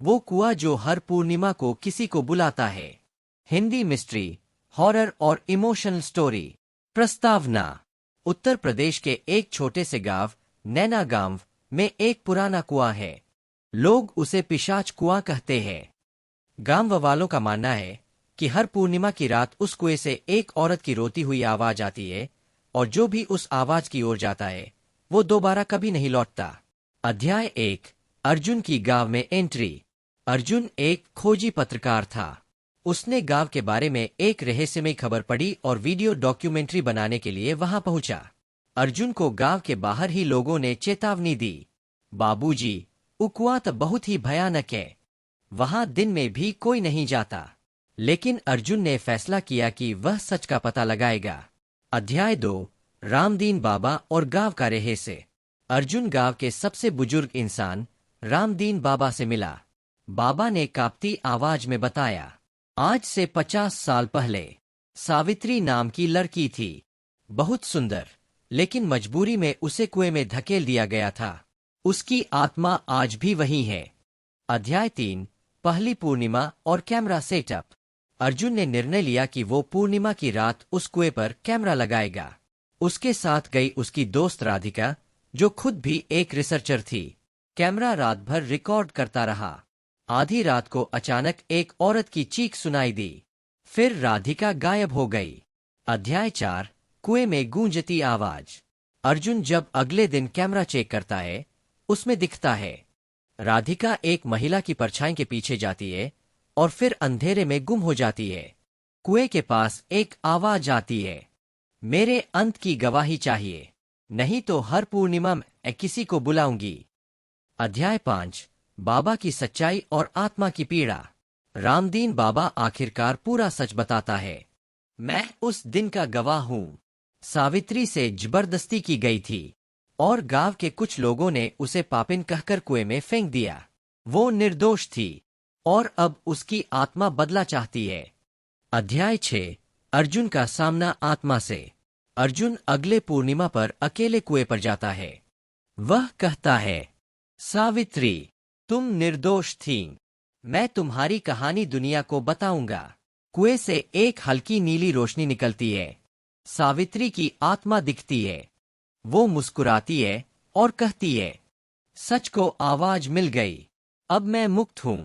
वो कुआं जो हर पूर्णिमा को किसी को बुलाता है। हिंदी मिस्ट्री, हॉरर और इमोशनल स्टोरी। प्रस्तावना। उत्तर प्रदेश के एक छोटे से गांव नैना गांव में एक पुराना कुआं है। लोग उसे पिशाच कुआं कहते हैं। गांव वालों का मानना है कि हर पूर्णिमा की रात उस कुएं से एक औरत की रोती हुई आवाज आती है और जो भी उस आवाज की ओर जाता है वो दोबारा कभी नहीं लौटता। अध्याय 1। अर्जुन की गांव में एंट्री। अर्जुन एक खोजी पत्रकार था। उसने गांव के बारे में एक रहस्यमय खबर पढ़ी और वीडियो डॉक्यूमेंट्री बनाने के लिए वहां पहुंचा। अर्जुन को गांव के बाहर ही लोगों ने चेतावनी दी, बाबूजी, वो कुआं तो बहुत ही भयानक है, वहां दिन में भी कोई नहीं जाता। लेकिन अर्जुन ने फैसला किया कि वह सच का पता लगाएगा। अध्याय 2। रामदीन बाबा और गांव का रहस्य। अर्जुन गांव के सबसे बुजुर्ग इंसान रामदीन बाबा से मिला। बाबा ने कांपती आवाज में बताया, आज से 50 साल पहले सावित्री नाम की लड़की थी, बहुत सुंदर, लेकिन मजबूरी में उसे कुएं में धकेल दिया गया था। उसकी आत्मा आज भी वही है। अध्याय 3। पहली पूर्णिमा और कैमरा सेटअप। अर्जुन ने निर्णय लिया कि वो पूर्णिमा की रात उस कुएं पर कैमरा लगाएगा। उसके साथ गई उसकी दोस्त राधिका, जो खुद भी एक रिसर्चर थी। कैमरा रात भर रिकॉर्ड करता रहा। आधी रात को अचानक एक औरत की चीख सुनाई दी। फिर राधिका गायब हो गई। अध्याय 4। कुएं में गूंजती आवाज। अर्जुन जब अगले दिन कैमरा चेक करता है, उसमें दिखता है राधिका एक महिला की परछाई के पीछे जाती है और फिर अंधेरे में गुम हो जाती है। कुएं के पास एक आवाज आती है, मेरे अंत की गवाही चाहिए, नहीं तो हर पूर्णिमा मैं किसी को बुलाऊंगी। अध्याय 5। बाबा की सच्चाई और आत्मा की पीड़ा। रामदीन बाबा आखिरकार पूरा सच बताता है। मैं उस दिन का गवाह हूं। सावित्री से जबरदस्ती की गई थी और गांव के कुछ लोगों ने उसे पापिन कहकर कुएं में फेंक दिया। वो निर्दोष थी और अब उसकी आत्मा बदला चाहती है। अध्याय 6। अर्जुन का सामना आत्मा से। अर्जुन अगले पूर्णिमा पर अकेले कुएं पर जाता है। वह कहता है, सावित्री, तुम निर्दोष थी, मैं तुम्हारी कहानी दुनिया को बताऊंगा। कुएं से एक हल्की नीली रोशनी निकलती है। सावित्री की आत्मा दिखती है। वो मुस्कुराती है और कहती है, सच को आवाज मिल गई, अब मैं मुक्त हूं।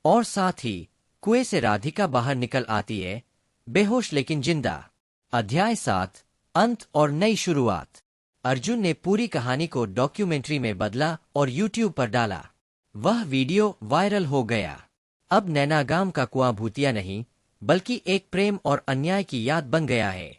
और साथ ही कुएं से राधिका बाहर निकल आती है, बेहोश लेकिन जिंदा। अध्याय 7। अंत और नई शुरुआत। अर्जुन ने पूरी कहानी को डॉक्यूमेंट्री में बदला और यूट्यूब पर डाला। वह वीडियो वायरल हो गया। अब नैनागाम का कुआं भूतिया नहीं, बल्कि एक प्रेम और अन्याय की याद बन गया है।